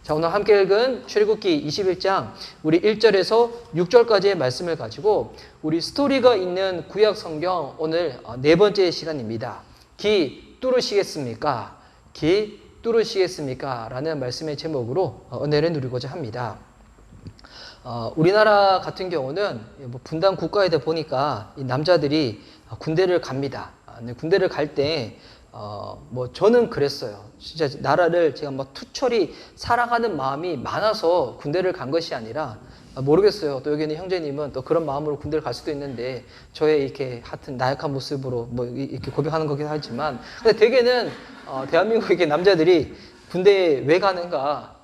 자, 오늘 함께 읽은 출애굽기 21장 우리 1절에서 6절까지의 말씀을 가지고 우리 스토리가 있는 구약 성경 오늘 네 번째 시간입니다. 귀 뚫으시겠습니까? 귀 뚫으시겠습니까? 라는 말씀의 제목으로 은혜를 누리고자 합니다. 우리나라 같은 경우는 분단 국가이다 보니까 이 남자들이 군대를 갑니다. 군대를 갈 때 저는 그랬어요. 진짜 나라를 제가 투철이 사랑하는 마음이 많아서 군대를 간 것이 아니라 모르겠어요. 또 여기 있는 형제님은 또 그런 마음으로 군대를 갈 수도 있는데 저의 이렇게 하여튼 나약한 모습으로 이렇게 고백하는 거긴 하지만 근데 대개는 대한민국의 남자들이 군대에 왜 가는가?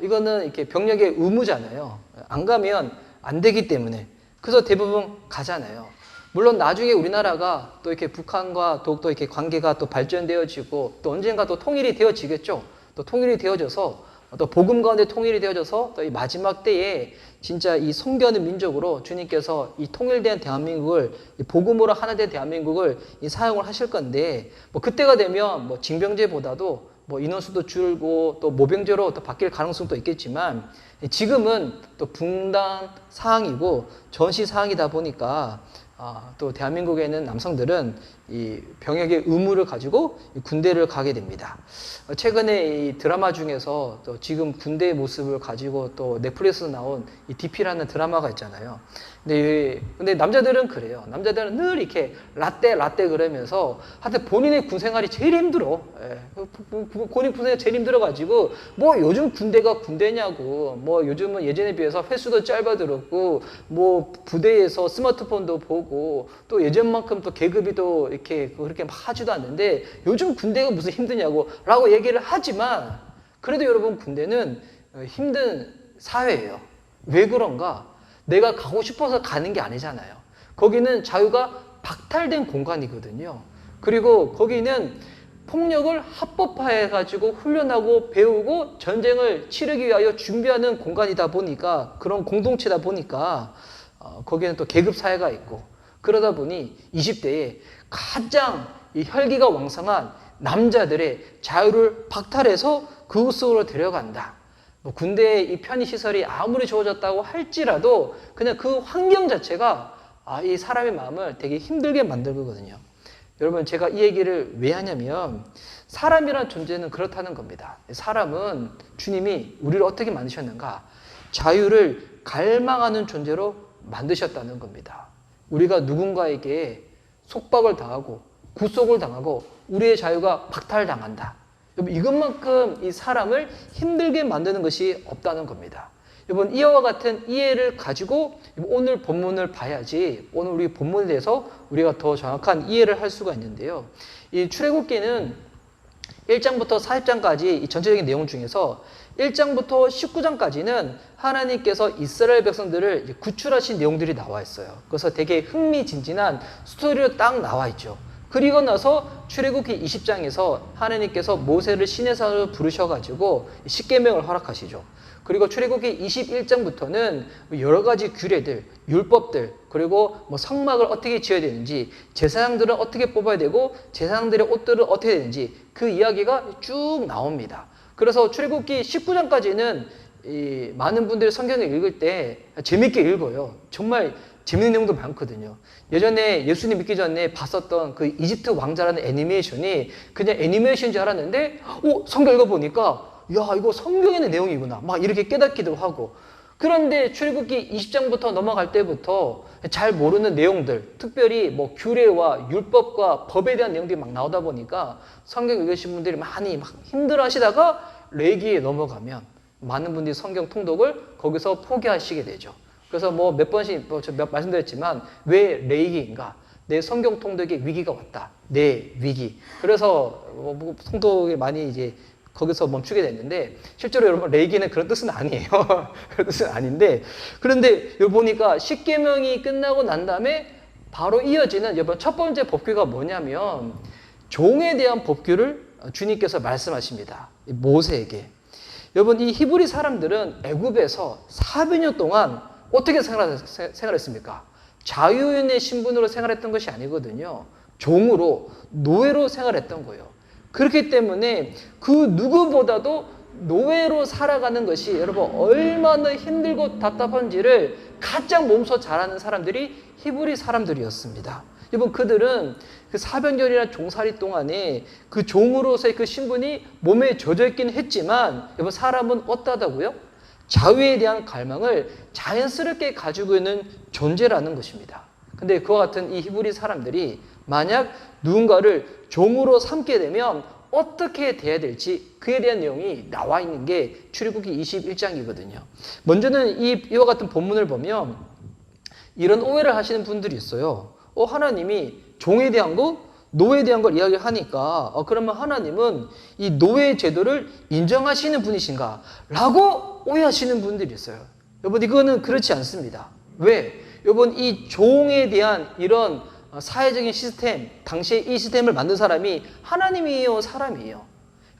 이거는 이렇게 병력의 의무잖아요. 안 가면 안 되기 때문에. 그래서 대부분 가잖아요. 물론 나중에 우리나라가 또 이렇게 북한과 더욱더 이렇게 관계가 또 발전되어지고 또 언젠가 또 통일이 되어지겠죠. 또 통일이 되어져서 또 복음 가운데 통일이 되어져서 또 이 마지막 때에 진짜 이 섬기는 민족으로 주님께서 이 통일된 대한민국을 이 복음으로 하나 된 대한민국을 이 사용을 하실 건데 그때가 되면 징병제보다도 인원수도 줄고 또 모병제로 또 바뀔 가능성도 있겠지만 지금은 또 분단 사항이고 전시 사항이다 보니까 또 대한민국에는 남성들은 이 병역의 의무를 가지고 군대를 가게 됩니다. 최근에 이 드라마 중에서 또 지금 군대의 모습을 가지고 또 넷플릭스에서 나온 이 DP라는 드라마가 있잖아요. 근데 남자들은 그래요. 남자들은 늘 이렇게 라떼 그러면서 하여튼 본인의 군 생활이 제일 힘들어. 본인 군 생활이 제일 힘들어가지고 요즘 군대가 군대냐고 요즘은 예전에 비해서 횟수도 짧아들었고 부대에서 스마트폰도 보고 또 예전만큼 또 계급이 또 이렇게 그렇게 하지도 않는데 요즘 군대가 무슨 힘드냐고 라고 얘기를 하지만 그래도 여러분 군대는 힘든 사회예요. 왜 그런가? 내가 가고 싶어서 가는 게 아니잖아요. 거기는 자유가 박탈된 공간이거든요. 그리고 거기는 폭력을 합법화해가지고 훈련하고 배우고 전쟁을 치르기 위하여 준비하는 공간이다 보니까 그런 공동체다 보니까 거기는 또 계급사회가 있고 그러다 보니 20대에 가장 이 혈기가 왕성한 남자들의 자유를 박탈해서 그 속으로 데려간다. 군대의 이 편의시설이 아무리 좋아졌다고 할지라도 그냥 그 환경 자체가 이 사람의 마음을 되게 힘들게 만들거든요. 여러분 제가 이 얘기를 왜 하냐면 사람이란 존재는 그렇다는 겁니다. 사람은 주님이 우리를 어떻게 만드셨는가? 자유를 갈망하는 존재로 만드셨다는 겁니다. 우리가 누군가에게 속박을 당하고 구속을 당하고 우리의 자유가 박탈당한다. 여러분 이것만큼 이 사람을 힘들게 만드는 것이 없다는 겁니다. 여러분 이와 같은 이해를 가지고 오늘 본문을 봐야지 오늘 우리 본문에 대해서 우리가 더 정확한 이해를 할 수가 있는데요. 이 출애굽기는 1장부터 40장까지 이 전체적인 내용 중에서 1장부터 19장까지는 하나님께서 이스라엘 백성들을 구출하신 내용들이 나와 있어요. 그래서 되게 흥미진진한 스토리로 딱 나와 있죠. 그리고 나서 출애굽기 20장에서 하나님께서 모세를 시내 산으로 부르셔가지고 십계명을 허락하시죠. 그리고 출애굽기 21장부터는 여러 가지 규례들, 율법들, 그리고 성막을 어떻게 지어야 되는지, 제사장들은 어떻게 뽑아야 되고, 제사장들의 옷들은 어떻게 해야 되는지 그 이야기가 쭉 나옵니다. 그래서 출애굽기 19장까지는 많은 분들이 성경을 읽을 때 재밌게 읽어요. 정말 재밌는 내용도 많거든요. 예전에 예수님 믿기 전에 봤었던 그 이집트 왕자라는 애니메이션이 그냥 애니메이션인 줄 알았는데 성경 읽어보니까 야 이거 성경에 있는 내용이구나 막 이렇게 깨닫기도 하고 그런데 출애굽기 20장부터 넘어갈 때부터 잘 모르는 내용들 특별히 규례와 율법과 법에 대한 내용들이 막 나오다 보니까 성경 읽으신 분들이 많이 막 힘들어 하시다가 레위기에 넘어가면 많은 분들이 성경 통독을 거기서 포기하시게 되죠. 그래서 몇 번씩 말씀드렸지만 왜 레위기인가? 내 성경 통독에 위기가 왔다. 내 위기. 그래서 통독이 많이 이제 거기서 멈추게 됐는데 실제로 여러분 레위기는 그런 뜻은 아니에요. 그런 뜻은 아닌데 그런데 여기 보니까 십계명이 끝나고 난 다음에 바로 이어지는 여러분 첫 번째 법규가 뭐냐면 종에 대한 법규를 주님께서 말씀하십니다. 모세에게. 여러분 이 히브리 사람들은 애굽에서 400년 동안 어떻게 생활했습니까? 자유인의 신분으로 생활했던 것이 아니거든요. 종으로, 노예로 생활했던 거예요. 그렇기 때문에 그 누구보다도 노예로 살아가는 것이 여러분 얼마나 힘들고 답답한지를 가장 몸소 잘 아는 사람들이 히브리 사람들이었습니다. 여러분 그들은 그 400년이나 종살이 동안에 그 종으로서의 그 신분이 몸에 젖어 있긴 했지만 여러분 사람은 어떠하다고요? 자유에 대한 갈망을 자연스럽게 가지고 있는 존재라는 것입니다. 근데 그와 같은 이 히브리 사람들이 만약 누군가를 종으로 삼게 되면 어떻게 돼야 될지 그에 대한 내용이 나와 있는 게 출애굽기 21장이거든요. 먼저는 이와 같은 본문을 보면 이런 오해를 하시는 분들이 있어요. 하나님이 종에 대한 것, 노예에 대한 걸 이야기하니까 그러면 하나님은 이 노예 제도를 인정하시는 분이신가? 라고 오해하시는 분들이 있어요. 여러분 이거는 그렇지 않습니다. 왜? 여러분 이 종에 대한 이런 사회적인 시스템, 당시에 이 시스템을 만든 사람이 하나님이에요, 사람이에요?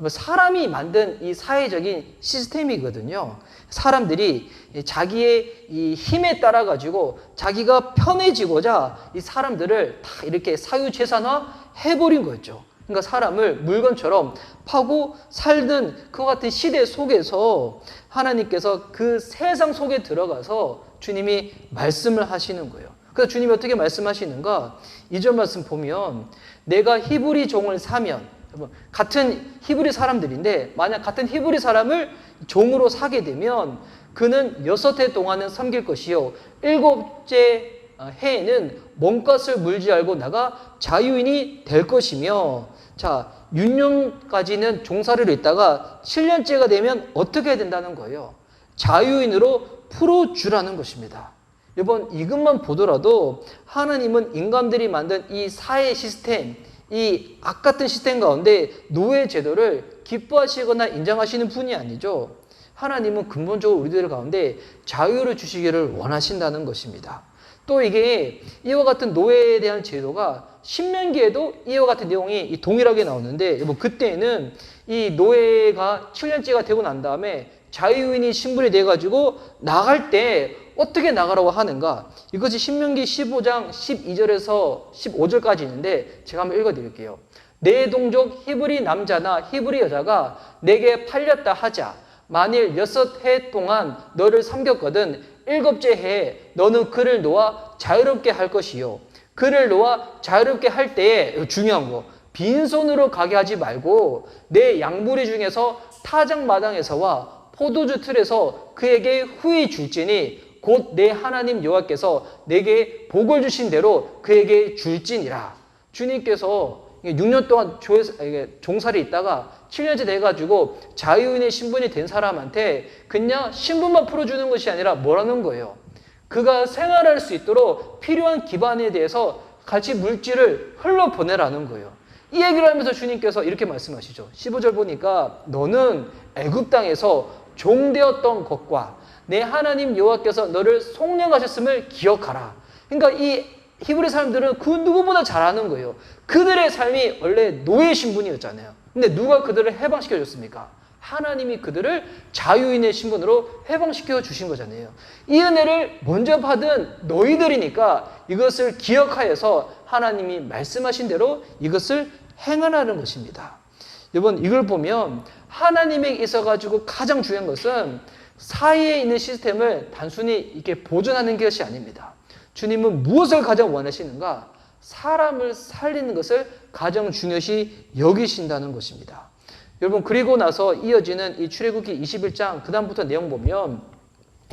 사람이 만든 이 사회적인 시스템이거든요. 사람들이 자기의 이 힘에 따라 가지고 자기가 편해지고자 이 사람들을 다 이렇게 사유재산화 해버린 거죠. 그러니까 사람을 물건처럼 파고 살던 그와 같은 시대 속에서 하나님께서 그 세상 속에 들어가서 주님이 말씀을 하시는 거예요. 그래서 주님이 어떻게 말씀하시는가? 2절 말씀 보면 내가 히브리 종을 사면, 같은 히브리 사람들인데 만약 같은 히브리 사람을 종으로 사게 되면 그는 6해 동안은 섬길 것이요 7째 해에는 몸값을 물지 알고 나가 자유인이 될 것이며, 자 6년까지는 종살이로 있다가 7년째가 되면 어떻게 해야 된다는 거예요? 자유인으로 풀어주라는 것입니다. 여러분 이것만 보더라도 하나님은 인간들이 만든 이 사회 시스템, 이 악같은 시스템 가운데 노예 제도를 기뻐하시거나 인정하시는 분이 아니죠. 하나님은 근본적으로 우리들 가운데 자유를 주시기를 원하신다는 것입니다. 또 이게 이와 같은 노예에 대한 제도가 신명기에도 이와 같은 내용이 동일하게 나오는데 그때는 이 노예가 7년째가 되고 난 다음에 자유인이 신분이 돼가지고 나갈 때 어떻게 나가라고 하는가? 이것이 신명기 15장 12절에서 15절까지 있는데 제가 한번 읽어드릴게요. 내 동족 히브리 남자나 히브리 여자가 내게 팔렸다 하자. 만일 6해 동안 너를 섬겼거든 7째 해에 너는 그를 놓아 자유롭게 할 것이요. 그를 놓아 자유롭게 할 때에 중요한 거 빈손으로 가게 하지 말고 내 양무리 중에서 타작마당에서와 포도주 틀에서 그에게 후히 줄지니 곧 내 하나님 여호와께서 내게 복을 주신 대로 그에게 줄지니라. 주님께서 6년 동안 종살이 있다가 7년째 돼가지고 자유인의 신분이 된 사람한테 그냥 신분만 풀어주는 것이 아니라 뭐라는 거예요? 그가 생활할 수 있도록 필요한 기반에 대해서 같이 물질을 흘러보내라는 거예요. 이 얘기를 하면서 주님께서 이렇게 말씀하시죠. 15절 보니까 너는 애굽 땅에서 종되었던 것과 내 하나님 여호와께서 너를 속량하셨음을 기억하라. 그러니까 이 히브리 사람들은 그 누구보다 잘 아는 거예요. 그들의 삶이 원래 노예 신분이었잖아요. 근데 누가 그들을 해방시켜 줬습니까? 하나님이 그들을 자유인의 신분으로 해방시켜 주신 거잖아요. 이 은혜를 먼저 받은 너희들이니까 이것을 기억하여서 하나님이 말씀하신 대로 이것을 행하라는 것입니다. 여러분 이걸 보면 하나님에게 있어가지고 가장 중요한 것은 사이에 있는 시스템을 단순히 이렇게 보존하는 것이 아닙니다. 주님은 무엇을 가장 원하시는가? 사람을 살리는 것을 가장 중요시 여기신다는 것입니다. 여러분 그리고 나서 이어지는 이 출애굽기 21장 그 다음부터 내용 보면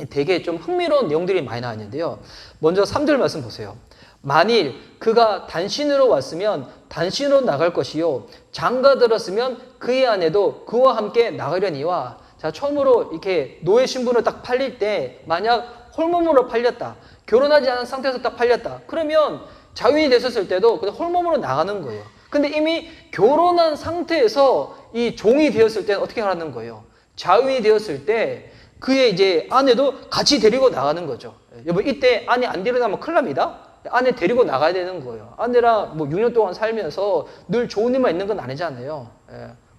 되게 좀 흥미로운 내용들이 많이 나왔는데요. 먼저 3절 말씀 보세요. 만일 그가 단신으로 왔으면 단신으로 나갈 것이요 장가 들었으면 그의 아내도 그와 함께 나가려니와. 자 처음으로 이렇게 노예 신분을 딱 팔릴 때 만약 홀몸으로 팔렸다, 결혼하지 않은 상태에서 딱 팔렸다, 그러면 자유인이 됐었을 때도 그냥 홀몸으로 나가는 거예요. 근데 이미 결혼한 상태에서 이 종이 되었을 때는 어떻게 하라는 거예요? 자유인이 되었을 때 그의 이제 아내도 같이 데리고 나가는 거죠. 여러분 이때 아내 안 데리고 나가면 큰일 납니다. 아내 데리고 나가야 되는 거예요. 아내랑 뭐 6년 동안 살면서 늘 좋은 일만 있는 건 아니잖아요.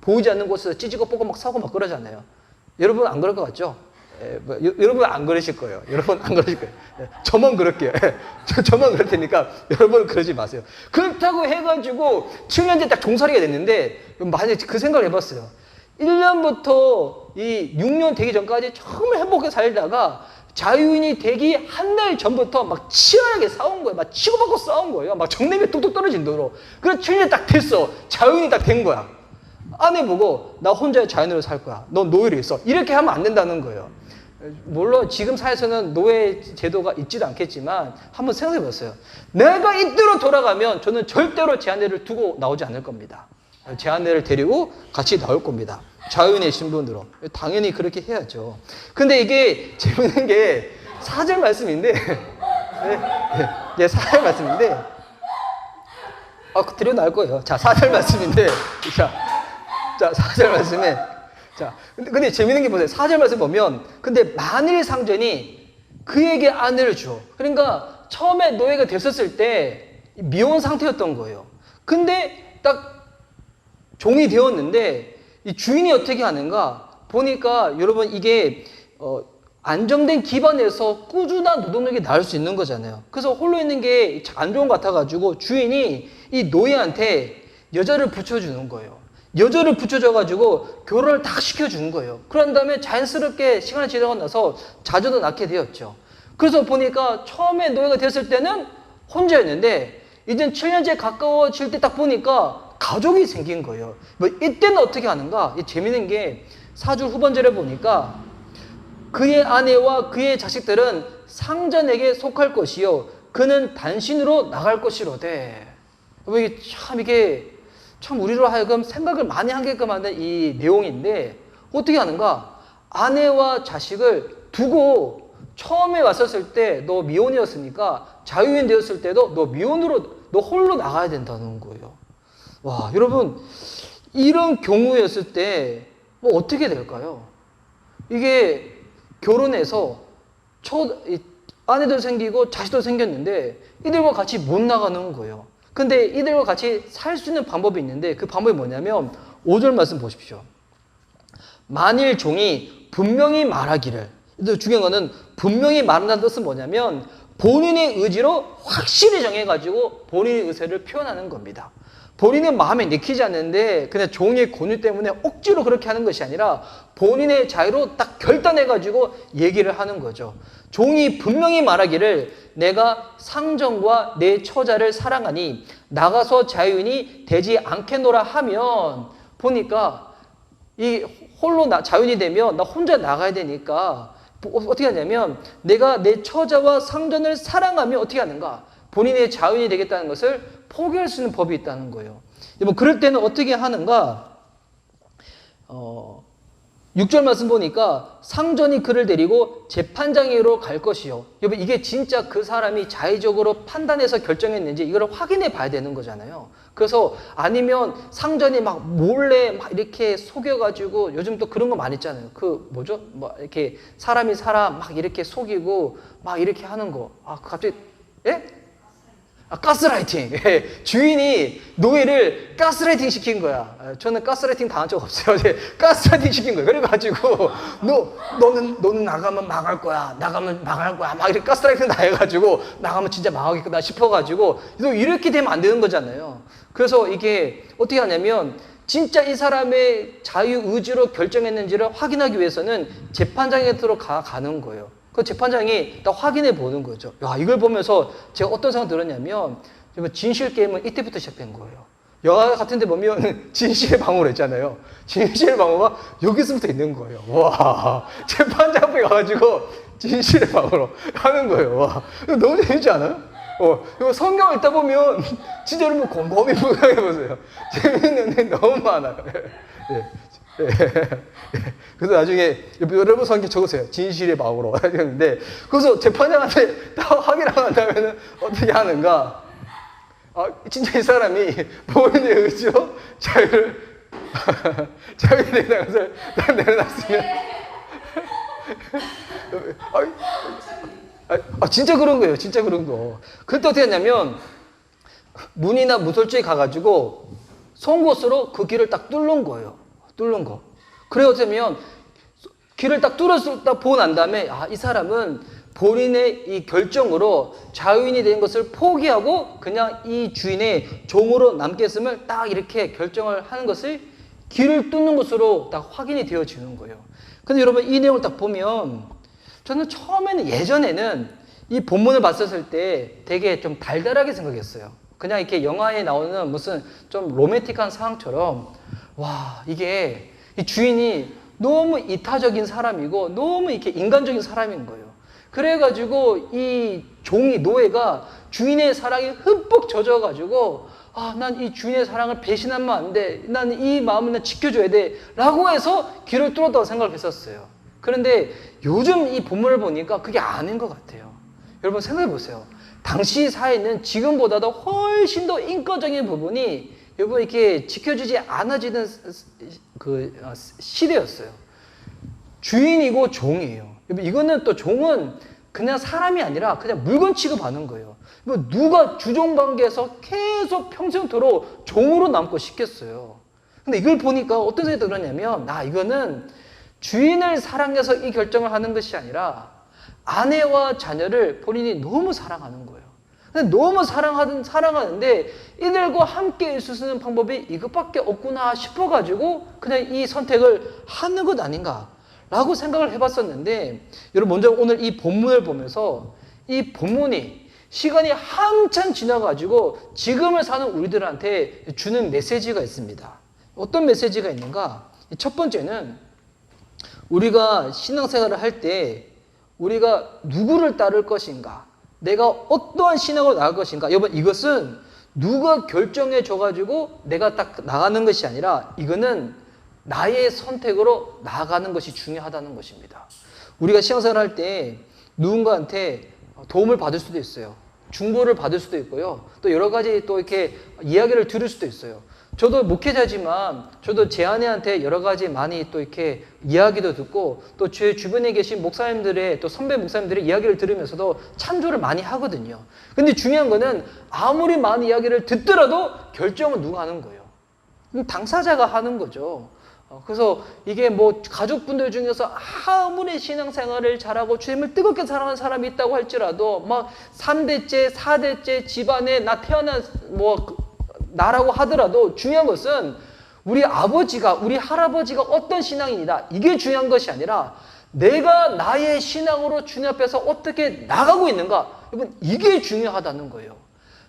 보이지 않는 곳에서 찌지고 뽀고 막 사고 막 그러잖아요. 여러분 안 그럴 것 같죠? 여러분 안 그러실 거예요. 여러분 안 그러실 거예요. 저만 그럴게요. 저만 그럴 테니까 여러분 그러지 마세요. 그렇다고 해가지고 7년째 딱 종살이가 됐는데 만약에 그 생각을 해봤어요. 1년부터 이 6년 되기 전까지 정말 행복하게 살다가 자유인이 되기 한 달 전부터 막 치열하게 싸운 거예요. 막 치고받고 싸운 거예요. 막 정내미 뚝뚝 떨어진 도로. 그래서 7년 딱 됐어. 자유인이 딱 된 거야. 아내 보고 나 혼자 자유인으로 살 거야. 넌 노예로 있어. 이렇게 하면 안 된다는 거예요. 물론 지금 사회에서는 노예 제도가 있지도 않겠지만 한번 생각해 봤어요. 내가 이때로 돌아가면 저는 절대로 제 아내를 두고 나오지 않을 겁니다. 제 아내를 데리고 같이 나올 겁니다. 자유인의 신분으로. 당연히 그렇게 해야죠. 근데 이게 재밌는 게 4절 말씀인데 네, 4절 말씀인데 드려 나올 거예요. 자, 4절 말씀인데 자, 4절 말씀에 자, 근데 재밌는 게 보세요. 4절 말씀 보면 근데 만일 상전이 그에게 아내를 줘. 그러니까 처음에 노예가 됐었을 때 미혼 상태였던 거예요. 근데 딱 종이 되었는데 이 주인이 어떻게 하는가 보니까 여러분 이게 안정된 기반에서 꾸준한 노동력이 나올 수 있는 거잖아요. 그래서 홀로 있는 게 안 좋은 것 같아가지고 주인이 이 노예한테 여자를 붙여주는 거예요. 여자를 붙여줘가지고 결혼을 딱 시켜주는 거예요. 그런 다음에 자연스럽게 시간이 지나고 나서 자녀도 낳게 되었죠. 그래서 보니까 처음에 노예가 됐을 때는 혼자였는데 이젠 7년째 가까워질 때 딱 보니까 가족이 생긴 거예요. 뭐 이때는 어떻게 하는가? 재미있는 게 4주 후반절에 보니까 그의 아내와 그의 자식들은 상전에게 속할 것이요 그는 단신으로 나갈 것이로되. 이게 참 우리로 하여금 생각을 많이 하게끔 하는 이 내용인데 어떻게 하는가? 아내와 자식을 두고 처음에 왔었을 때 너 미혼이었으니까 자유인 되었을 때도 너 미혼으로 너 홀로 나가야 된다는 거예요. 와, 여러분 이런 경우였을 때 뭐 어떻게 될까요? 이게 결혼해서 아내도 생기고 자식도 생겼는데 이들과 같이 못 나가는 거예요. 근데 이들과 같이 살 수 있는 방법이 있는데 그 방법이 뭐냐면 5절 말씀 보십시오. 만일 종이 분명히 말하기를, 중요한 거는 분명히 말한다는 뜻은 뭐냐면 본인의 의지로 확실히 정해가지고 본인의 의사를 표현하는 겁니다. 본인의 마음에 내키지 않는데 그냥 종의 권유 때문에 억지로 그렇게 하는 것이 아니라 본인의 자유로 딱 결단해가지고 얘기를 하는 거죠. 종이 분명히 말하기를 내가 상전과 내 처자를 사랑하니 나가서 자유인이 되지 않겠노라 하면 보니까 이 홀로 자유인이 되면 나 혼자 나가야 되니까 어떻게 하냐면 내가 내 처자와 상전을 사랑하면 어떻게 하는가? 본인의 자유인이 되겠다는 것을 포기할 수 있는 법이 있다는 거예요. 뭐 그럴 때는 어떻게 하는가? 6절 말씀 보니까 상전이 그를 데리고 재판장으로 갈 것이요. 여러분 이게 진짜 그 사람이 자의적으로 판단해서 결정했는지 이걸 확인해 봐야 되는 거잖아요. 그래서 아니면 상전이 막 몰래 막 이렇게 속여가지고 요즘 또 그런 거 많이 있잖아요. 그 뭐죠? 뭐 이렇게 사람이 사람 막 이렇게 속이고 막 이렇게 하는 거. 갑자기 예? 가스라이팅. 주인이 노예를 가스라이팅 시킨 거야. 저는 가스라이팅 당한 적 없어요. 가스라이팅 시킨 거예요. 그래가지고 너는 나가면 망할 거야. 나가면 망할 거야. 막 이렇게 가스라이팅 다 해가지고 나가면 진짜 망하겠구나 싶어가지고 이렇게 되면 안 되는 거잖아요. 그래서 이게 어떻게 하냐면 진짜 이 사람의 자유 의지로 결정했는지를 확인하기 위해서는 재판장에 가는 거예요. 그 재판장이 딱 확인해 보는 거죠. 야, 이걸 보면서 제가 어떤 생각 들었냐면 진실 게임은 이때부터 시작된 거예요. 영화 같은 데 보면 진실의 방어로 했잖아요. 진실의 방어가 여기서부터 있는 거예요. 와, 재판장 앞에 가가지고 진실의 방어로 하는 거예요. 와, 이거 너무 재밌지 않아요? 이거 성경 읽다 보면 진짜 여러분 곰곰이 분석해 보세요. 재밌는 게 너무 많아요. 네. 그래서 나중에 여러분 성경 적으세요. 진실의 방어로 하는데 그래서 재판장한테 다 확인하고 나면 어떻게 하는가? 진짜 이 사람이 본인의 의지로 자유를 내는 것을 내려놨으면 진짜 그런 거예요. 진짜 그런 거. 그때 어떻게 했냐면 문이나 무설주에 가가지고 송곳으로 그 길을 딱 뚫는 거예요. 뚫는 거. 그래 어쩌면 길을 딱 뚫었다 보고 난 다음에 이 사람은 본인의 이 결정으로 자유인이 된 것을 포기하고 그냥 이 주인의 종으로 남겠음을 딱 이렇게 결정을 하는 것을 길을 뚫는 것으로 딱 확인이 되어지는 거예요. 근데 여러분 이 내용을 딱 보면 저는 처음에는 예전에는 이 본문을 봤었을 때 되게 좀 달달하게 생각했어요. 그냥 이렇게 영화에 나오는 무슨 좀 로맨틱한 상황처럼 와 이게 이 주인이 너무 이타적인 사람이고 너무 이렇게 인간적인 사람인 거예요. 그래가지고 이 종이 노예가 주인의 사랑에 흠뻑 젖어가지고 난 이 주인의 사랑을 배신하면 안 돼. 난 이 마음을 난 지켜줘야 돼. 라고 해서 길을 뚫었다고 생각했었어요. 그런데 요즘 이 본문을 보니까 그게 아닌 것 같아요. 여러분 생각해 보세요. 당시 사회는 지금보다도 훨씬 더 인권적인 부분이 여러분 이렇게 지켜주지 않아지는 그 시대였어요. 주인이고 종이에요. 여러분 이거는 또 종은 그냥 사람이 아니라 그냥 물건 취급하는 거예요. 누가 주종 관계에서 계속 평생토록 종으로 남고 싶겠어요. 근데 이걸 보니까 어떤 생각이 들었냐면 이거는 주인을 사랑해서 이 결정을 하는 것이 아니라 아내와 자녀를 본인이 너무 사랑하는 거예요. 근데 너무 사랑하는데 이들과 함께 있을 수 있는 방법이 이것밖에 없구나 싶어가지고 그냥 이 선택을 하는 것 아닌가 라고 생각을 해봤었는데 여러분 먼저 오늘 이 본문을 보면서 이 본문이 시간이 한참 지나가지고 지금을 사는 우리들한테 주는 메시지가 있습니다. 어떤 메시지가 있는가? 첫 번째는 우리가 신앙생활을 할 때 우리가 누구를 따를 것인가? 내가 어떠한 신앙으로 나갈 것인가? 여러분 이것은 누가 결정해 줘가지고 내가 딱 나가는 것이 아니라 이거는 나의 선택으로 나아가는 것이 중요하다는 것입니다. 우리가 신앙생활 할 때 누군가한테 도움을 받을 수도 있어요. 중보를 받을 수도 있고요. 또 여러 가지 또 이렇게 이야기를 들을 수도 있어요. 저도 목회자지만 저도 제 아내한테 여러 가지 많이 또 이렇게 이야기도 듣고 또 제 주변에 계신 목사님들의 또 선배 목사님들의 이야기를 들으면서도 참조를 많이 하거든요. 근데 중요한 거는 아무리 많은 이야기를 듣더라도 결정은 누가 하는 거예요? 당사자가 하는 거죠. 그래서 이게 뭐 가족분들 중에서 아무리 신앙생활을 잘하고 주님을 뜨겁게 사랑하는 사람이 있다고 할지라도 막 3대째, 4대째 집안에 나 태어난 나라고 하더라도 중요한 것은 우리 아버지가, 우리 할아버지가 어떤 신앙인이다. 이게 중요한 것이 아니라 내가 나의 신앙으로 주님 앞에서 어떻게 나가고 있는가. 여러분, 이게 중요하다는 거예요.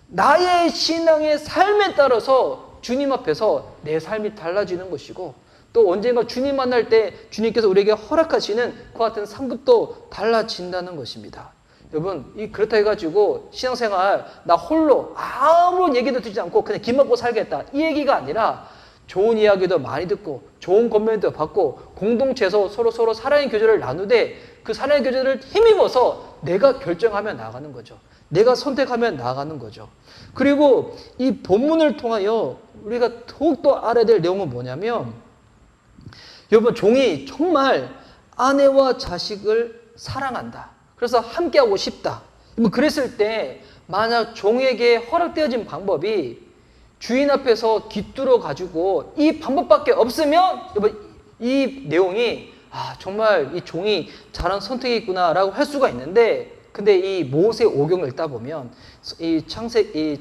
나의 신앙의 삶에 따라서 주님 앞에서 내 삶이 달라지는 것이고 또 언젠가 주님 만날 때 주님께서 우리에게 허락하시는 그 같은 상급도 달라진다는 것입니다. 여러분, 그렇다 해가지고 신앙생활 나 홀로 아무런 얘기도 듣지 않고 그냥 긴 먹고 살겠다 이 얘기가 아니라 좋은 이야기도 많이 듣고 좋은 권면도 받고 공동체에서 서로 사랑의 교제를 나누되 그 사랑의 교제를 힘입어서 내가 결정하며 나아가는 거죠. 내가 선택하며 나아가는 거죠. 그리고 이 본문을 통하여 우리가 더욱더 알아야 될 내용은 뭐냐면 여러분 종이 정말 아내와 자식을 사랑한다. 그래서 함께하고 싶다. 그랬을 때 만약 종에게 허락되어진 방법이 주인 앞에서 깃들어 가지고 이 방법밖에 없으면 여러분 이 내용이 정말 이 종이 잘한 선택이구나 라고 할 수가 있는데 근데 이 모세오경을 읽다 보면 이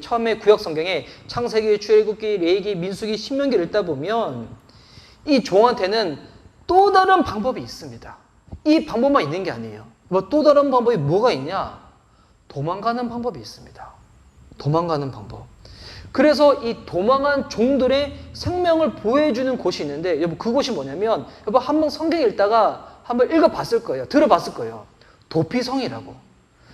처음에 구약 성경에 창세기, 출애굽기, 레위기, 민수기, 신명기를 읽다 보면 이 종한테는 또 다른 방법이 있습니다. 이 방법만 있는 게 아니에요. 또 다른 방법이 뭐가 있냐? 도망가는 방법이 있습니다. 도망가는 방법. 그래서 이 도망한 종들의 생명을 보호해주는 곳이 있는데 여러분 그곳이 뭐냐면 여러분 한번 성경 읽다가 한번 읽어봤을 거예요. 들어봤을 거예요. 도피성이라고.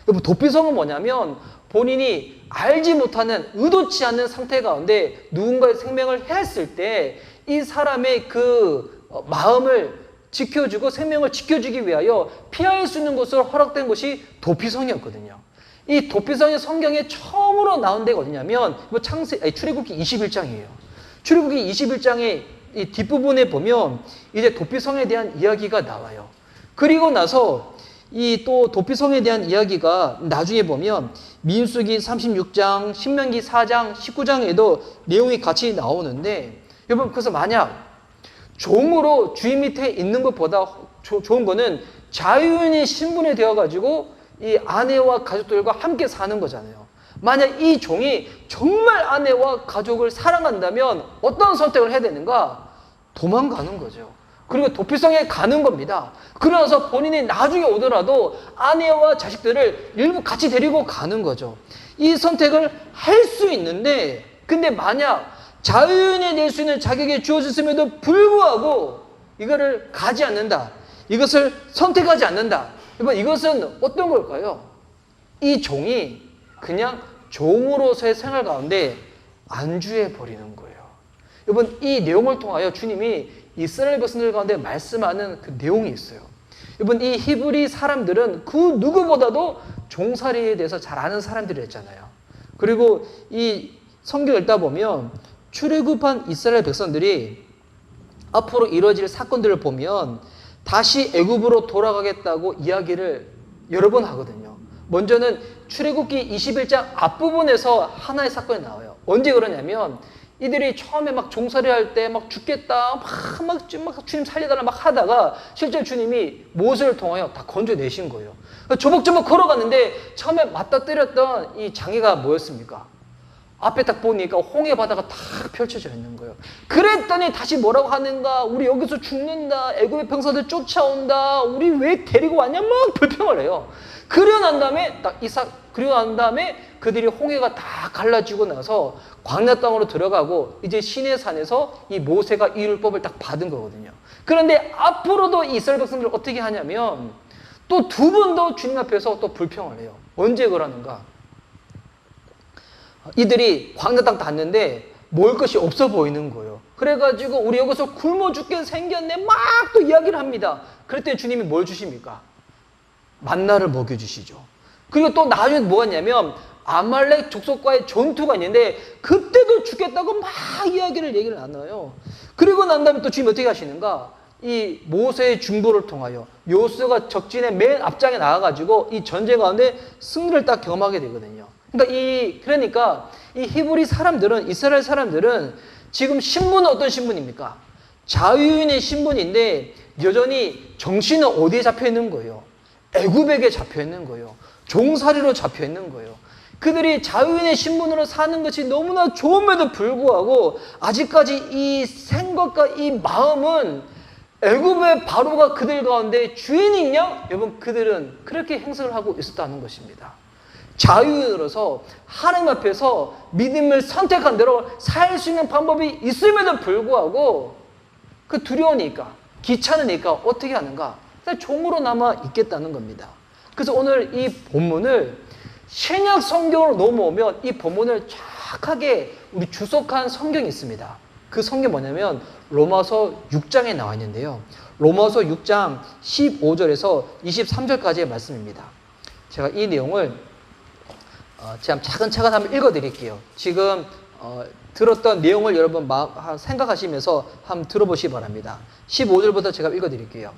여러분 도피성은 뭐냐면 본인이 알지 못하는 의도치 않는 상태 가운데 누군가의 생명을 해했을 때 이 사람의 그 마음을 지켜주고 생명을 지켜주기 위하여 피할 수 있는 곳으로 허락된 곳이 도피성이었거든요. 이 도피성이 성경에 처음으로 나온 데가 어디냐면 출애굽기 21장이에요. 출애굽기 21장의 이 뒷부분에 보면 이제 도피성에 대한 이야기가 나와요. 그리고 나서 이 또 도피성에 대한 이야기가 나중에 보면 민수기 36장, 신명기 4장, 19장에도 내용이 같이 나오는데 여러분 그래서 만약 종으로 주인 밑에 있는 것보다 좋은 거는 자유인의 신분이 되어가지고 이 아내와 가족들과 함께 사는 거잖아요. 만약 이 종이 정말 아내와 가족을 사랑한다면 어떤 선택을 해야 되는가? 도망가는 거죠. 그리고 도피성에 가는 겁니다. 그러나서 본인이 나중에 오더라도 아내와 자식들을 일부 같이 데리고 가는 거죠. 이 선택을 할 수 있는데, 근데 만약 자유인이 낼 수 있는 자격이 주어졌음에도 불구하고 이거를 가지 않는다, 이것을 선택하지 않는다, 여러분, 이것은 어떤 걸까요? 이 종이 그냥 종으로서의 생활 가운데 안주해 버리는 거예요. 여러분, 이 내용을 통하여 주님이 이스라엘 백성들 가운데 말씀하는 그 내용이 있어요. 여러분, 이 히브리 사람들은 그 누구보다도 종살이에 대해서 잘 아는 사람들이었잖아요. 그리고 이 성경을 읽다 보면 출애굽한 이스라엘 백성들이 앞으로 이루어질 사건들을 보면 다시 애굽으로 돌아가겠다고 이야기를 여러 번 하거든요. 먼저는 출애굽기 21장 앞부분에서 하나의 사건이 나와요. 언제 그러냐면 이들이 처음에 막 종살이할 때 막 죽겠다, 막 주님 살려달라 막 하다가 실제 주님이 모세를 통하여 다 건져내신 거예요. 조목조목 걸어갔는데 처음에 맞닥뜨렸던 이 장애가 뭐였습니까? 앞에 딱 보니까 홍해 바다가 딱 펼쳐져 있는 거예요. 그랬더니 다시 뭐라고 하는가? 우리 여기서 죽는다. 애굽의 병사들 쫓아온다. 우리 왜 데리고 왔냐? 막 불평을 해요. 그리고 난 다음에 그들이 홍해가 다 갈라지고 나서 광야 땅으로 들어가고 이제 시내 산에서 이 모세가 이 율법을 딱 받은 거거든요. 그런데 앞으로도 이스라엘 백성들 어떻게 하냐면 또 두 번 더 주님 앞에서 또 불평을 해요. 언제 그러는가? 이들이 광야 땅 닿는데 먹을 것이 없어 보이는 거예요. 그래가지고 우리 여기서 굶어 죽게 생겼네 막 또 이야기를 합니다. 그랬더니 주님이 뭘 주십니까? 만나를 먹여주시죠. 그리고 또 나중에 뭐가 있냐면 아말렉 족속과의 전투가 있는데 그때도 죽겠다고 막 얘기를 나눠요. 그리고 난 다음에 또 주님이 어떻게 하시는가? 이 모세의 중보를 통하여 요수가 적진의 맨 앞장에 나와가지고 이 전쟁 가운데 승리를 딱 경험하게 되거든요. 그러니까 이 히브리 사람들은, 이스라엘 사람들은 지금 신분은 어떤 신분입니까? 자유인의 신분인데 여전히 정신은 어디에 잡혀 있는 거예요? 애굽에게 잡혀 있는 거예요. 종살이로 잡혀 있는 거예요. 그들이 자유인의 신분으로 사는 것이 너무나 좋음에도 불구하고 아직까지 이 생각과 이 마음은 애굽의 바로가 그들 가운데 주인인 양, 여러분, 그들은 그렇게 행세를 하고 있었다는 것입니다. 자유인으로서 하나님 앞에서 믿음을 선택한 대로 살 수 있는 방법이 있음에도 불구하고 그 두려우니까, 귀찮으니까 어떻게 하는가? 종으로 남아 있겠다는 겁니다. 그래서 오늘 이 본문을 신약 성경으로 넘어오면 이 본문을 정확하게 우리 주석한 성경이 있습니다. 그 성경이 뭐냐면 로마서 6장에 나와 있는데요. 로마서 6장 15절에서 23절까지의 말씀입니다. 제가 이 내용을 제가 차근차근 한번 읽어드릴게요. 지금 들었던 내용을 여러분 생각하시면서 한번 들어보시기 바랍니다. 15절부터 제가 읽어드릴게요.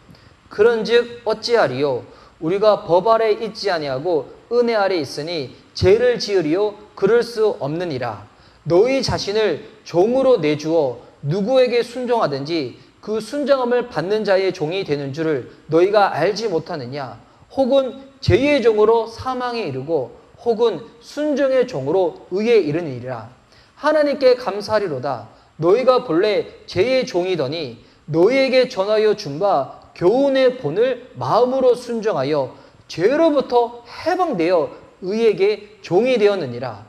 그런즉 어찌하리요? 우리가 법 아래 있지 아니하고 은혜 아래 있으니 죄를 지으리요? 그럴 수 없느니라. 너희 자신을 종으로 내주어 누구에게 순종하든지 그 순종함을 받는 자의 종이 되는 줄을 너희가 알지 못하느냐? 혹은 죄의 종으로 사망에 이르고 혹은 순종의 종으로 의에 이르느니라. 하나님께 감사하리로다. 너희가 본래 죄의 종이더니 너희에게 전하여 준 바 교훈의 본을 마음으로 순종하여 죄로부터 해방되어 의에게 종이 되었느니라.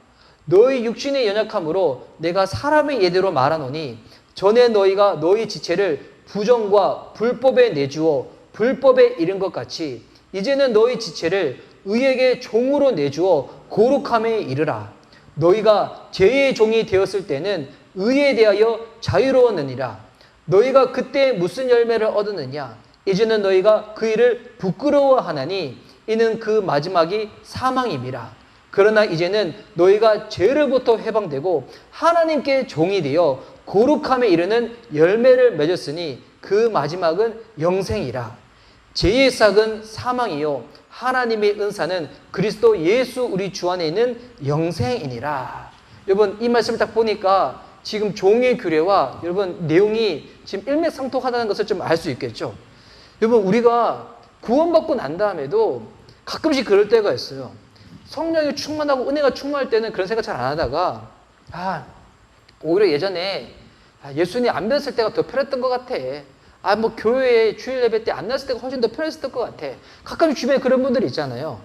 너희 육신의 연약함으로 내가 사람의 예대로 말하노니 전에 너희가 너희 지체를 부정과 불법에 내주어 불법에 이른 것 같이 이제는 너희 지체를 의에게 종으로 내주어 거룩함에 이르라. 너희가 죄의 종이 되었을 때는 의에 대하여 자유로웠느니라. 너희가 그때 무슨 열매를 얻었느냐? 이제는 너희가 그 일을 부끄러워하나니 이는 그 마지막이 사망임이라. 그러나 이제는 너희가 죄로부터 해방되고 하나님께 종이 되어 거룩함에 이르는 열매를 맺었으니 그 마지막은 영생이라. 죄의 싹은 사망이요 하나님의 은사는 그리스도 예수 우리 주 안에 있는 영생이니라. 여러분, 이 말씀을 딱 보니까 지금 종의 규례와 여러분 내용이 지금 일맥상통하다는 것을 좀 알 수 있겠죠. 여러분, 우리가 구원받고 난 다음에도 가끔씩 그럴 때가 있어요. 성령이 충만하고 은혜가 충만할 때는 그런 생각 잘 안 하다가 오히려 예전에 예수님 안 믿었을 때가 더 편했던 것 같아. 뭐 교회에 주일 예배 때 안 나왔을 때가 훨씬 더 편했을 것 같아. 가끔 주변에 그런 분들이 있잖아요.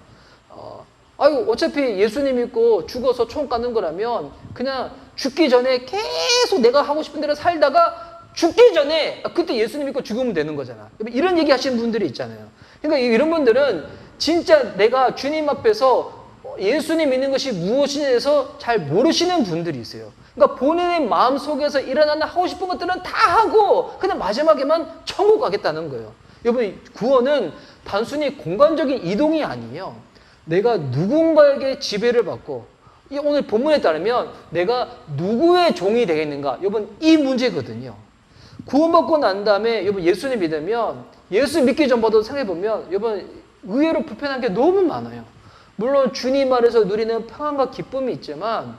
어차피 예수님 믿고 죽어서 총 가는 거라면 그냥 죽기 전에 계속 내가 하고 싶은 대로 살다가 죽기 전에 그때 예수님 믿고 죽으면 되는 거잖아. 이런 얘기 하시는 분들이 있잖아요. 그러니까 이런 분들은 진짜 내가 주님 앞에서 예수님 믿는 것이 무엇인지 대해서 잘 모르시는 분들이 있어요. 그러니까 본인의 마음속에서 일어나는 하고 싶은 것들은 다 하고 그냥 마지막에만 천국 가겠다는 거예요. 여러분, 구원은 단순히 공간적인 이동이 아니에요. 내가 누군가에게 지배를 받고, 오늘 본문에 따르면 내가 누구의 종이 되겠는가? 여러분, 이 문제거든요. 구원받고 난 다음에 여러분 예수님 믿으면, 예수 믿기 전부터 생각해보면 여러분 의외로 불편한 게 너무 많아요. 물론 주님 안에서 누리는 평안과 기쁨이 있지만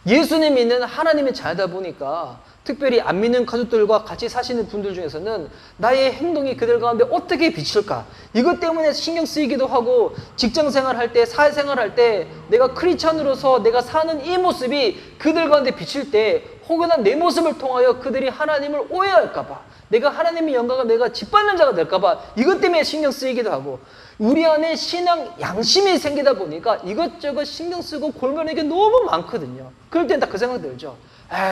예수님 믿는 하나님의 자녀다 보니까 특별히 안 믿는 가족들과 같이 사시는 분들 중에서는 나의 행동이 그들 가운데 어떻게 비칠까? 이것 때문에 신경 쓰이기도 하고 직장생활 할 때, 사회생활 할 때 내가 크리스찬으로서 내가 사는 이 모습이 그들 가운데 비칠 때 혹은 내 모습을 통하여 그들이 하나님을 오해할까 봐, 내가 하나님의 영광을 내가 짓밟는 자가 될까 봐 이것 때문에 신경 쓰이기도 하고 우리 안에 신앙 양심이 생기다 보니까 이것저것 신경 쓰고 골머리는 게 너무 많거든요. 그럴 때는 딱 그 생각 들죠.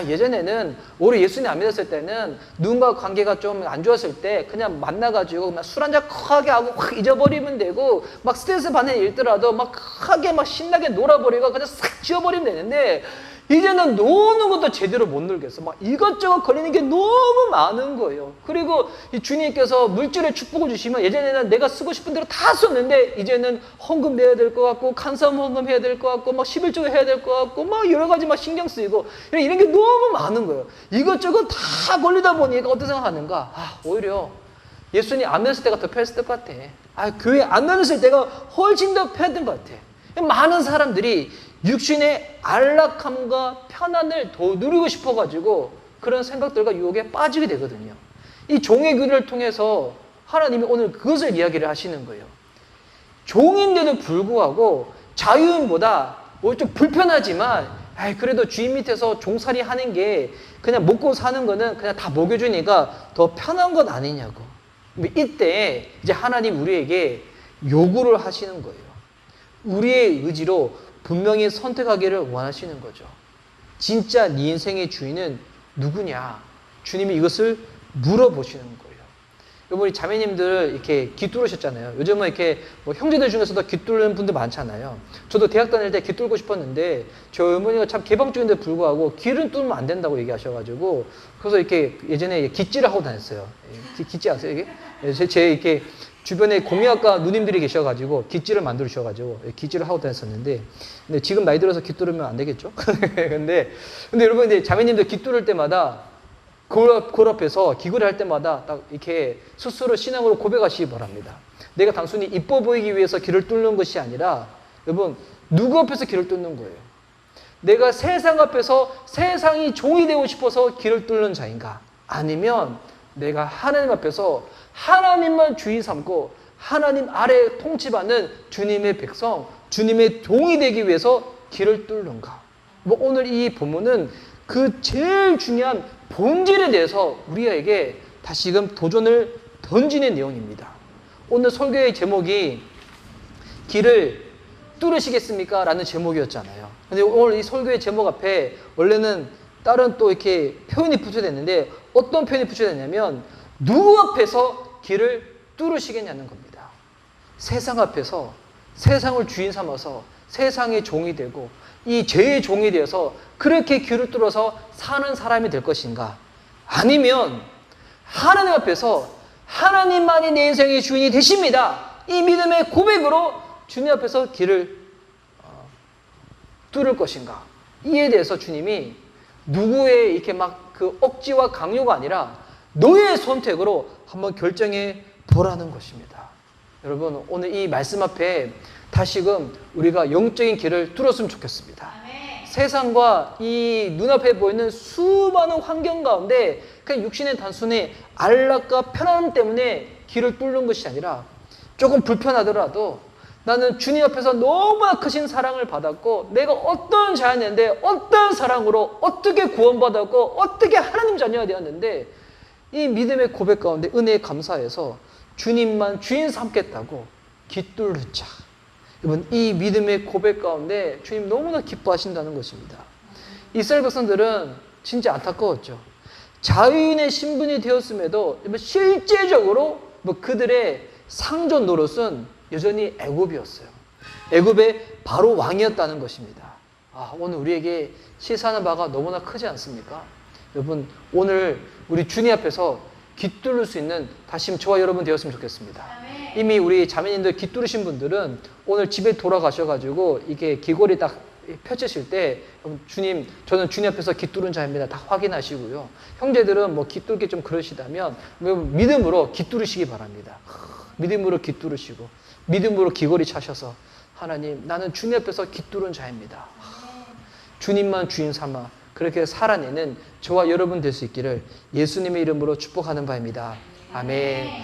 예전에는 우리 예수님 안 믿었을 때는 누군가 관계가 좀 안 좋았을 때 그냥 만나가지고 술 한잔 크게 하고 확 잊어버리면 되고 막 스트레스 받는 일더라도 막 크게 막 신나게 놀아버리고 그냥 싹 지워버리면 되는데 이제는 노는 것도 제대로 못 놀겠어. 막 이것저것 걸리는 게 너무 많은 거예요. 그리고 이 주님께서 물질의 축복을 주시면 예전에는 내가 쓰고 싶은 대로 다 썼는데 이제는 헌금 내야 될 것 같고 간사함 헌금 해야 될 것 같고 막 11조 해야 될 것 같고 막 여러 가지 막 신경 쓰이고 이런 게 너무 많은 거예요. 이것저것 다 걸리다 보니까 어떤 생각하는가? 오히려 예수님 안 믿었을 때가 더 편했을 것 같아. 교회 안 다녔을 때가 훨씬 더 편했던 것 같아. 많은 사람들이 육신의 안락함과 편안을 더 누리고 싶어가지고 그런 생각들과 유혹에 빠지게 되거든요. 이 종의 규를 통해서 하나님이 오늘 그것을 이야기를 하시는 거예요. 종인데도 불구하고 자유인보다 뭐 좀 불편하지만 그래도 주인 밑에서 종살이 하는 게 그냥 먹고 사는 거는 그냥 다 먹여주니까 더 편한 것 아니냐고. 이때 이제 하나님 우리에게 요구를 하시는 거예요. 우리의 의지로 분명히 선택하기를 원하시는 거죠. 진짜 네 인생의 주인은 누구냐? 주님이 이것을 물어보시는 거예요. 여러분, 우리 자매님들 이렇게 귀 뚫으셨잖아요. 요즘은 이렇게 뭐 형제들 중에서도 귀 뚫는 분들 많잖아요. 저도 대학 다닐 때 귀 뚫고 싶었는데 저희 어머니가 참 개방적인데 불구하고 귀를 뚫으면 안 된다고 얘기하셔가지고 그래서 이렇게 예전에 기찌를 하고 다녔어요. 기찌 아세요 이게? 제 이렇게 주변에 공예학과 누님들이 계셔가지고 깃질을 만들어 주셔가지고 깃질을 하고 다녔었는데, 근데 지금 나이 들어서 깃 뚫으면 안 되겠죠? 근데 여러분 이제 자매님들 깃 뚫을 때마다 그 앞에서 기구를 할 때마다 딱 이렇게 스스로 신앙으로 고백하시기 바랍니다. 내가 단순히 이뻐 보이기 위해서 길을 뚫는 것이 아니라 여러분 누구 앞에서 길을 뚫는 거예요? 내가 세상 앞에서 세상이 종이 되고 싶어서 길을 뚫는 자인가? 아니면 내가 하나님 앞에서 하나님만 주인 삼고 하나님 아래 통치받는 주님의 백성, 주님의 종이 되기 위해서 길을 뚫는가? 오늘 이 본문은 그 제일 중요한 본질에 대해서 우리에게 다시금 도전을 던지는 내용입니다. 오늘 설교의 제목이 길을 뚫으시겠습니까? 라는 제목이었잖아요. 근데 오늘 이 설교의 제목 앞에 원래는 다른 또 이렇게 표현이 붙여졌는데 어떤 표현이 붙여졌냐면 누구 앞에서 길을 뚫으시겠냐는 겁니다. 세상 앞에서 세상을 주인 삼아서 세상의 종이 되고 이 죄의 종이 되어서 그렇게 길을 뚫어서 사는 사람이 될 것인가? 아니면 하나님 앞에서 하나님만이 내 인생의 주인이 되십니다. 이 믿음의 고백으로 주님 앞에서 길을 뚫을 것인가? 이에 대해서 주님이 누구의 이렇게 막 그 억지와 강요가 아니라 너의 선택으로 한번 결정해 보라는 것입니다. 여러분, 오늘 이 말씀 앞에 다시금 우리가 영적인 길을 뚫었으면 좋겠습니다. 아멘. 세상과 이 눈앞에 보이는 수많은 환경 가운데 그냥 육신의 단순히 안락과 편안함 때문에 길을 뚫는 것이 아니라 조금 불편하더라도 나는 주님 앞에서 너무나 크신 사랑을 받았고 내가 어떤 자였는데 어떤 사랑으로 어떻게 구원받았고 어떻게 하나님 자녀가 되었는데 이 믿음의 고백 가운데 은혜에 감사해서 주님만 주인 삼겠다고 깃뚫는 자. 여러분 이 믿음의 고백 가운데 주님 너무나 기뻐하신다는 것입니다. 이스라엘 백성들은 진짜 안타까웠죠. 자유인의 신분이 되었음에도 실제적으로 그들의 상존 노릇은 여전히 애굽이었어요. 애굽의 바로 왕이었다는 것입니다. 오늘 우리에게 시사하는 바가 너무나 크지 않습니까? 여러분 오늘 우리 주님 앞에서 깃뚫을 수 있는 다시 저와 여러분 되었으면 좋겠습니다. 이미 우리 자매님들 깃뚫으신 분들은 오늘 집에 돌아가셔가지고 이게 귀걸이 딱 펼치실 때 주님, 저는 주님 앞에서 깃뚫은 자입니다. 다 확인하시고요. 형제들은 뭐 깃뚫기 좀 그러시다면 믿음으로 깃뚫으시기 바랍니다. 믿음으로 깃뚫으시고 믿음으로 귀걸이 차셔서 하나님 나는 주님 앞에서 깃뚫은 자입니다. 주님만 주인 삼아 그렇게 살아내는 저와 여러분 될 수 있기를 예수님의 이름으로 축복하는 바입니다. 아멘.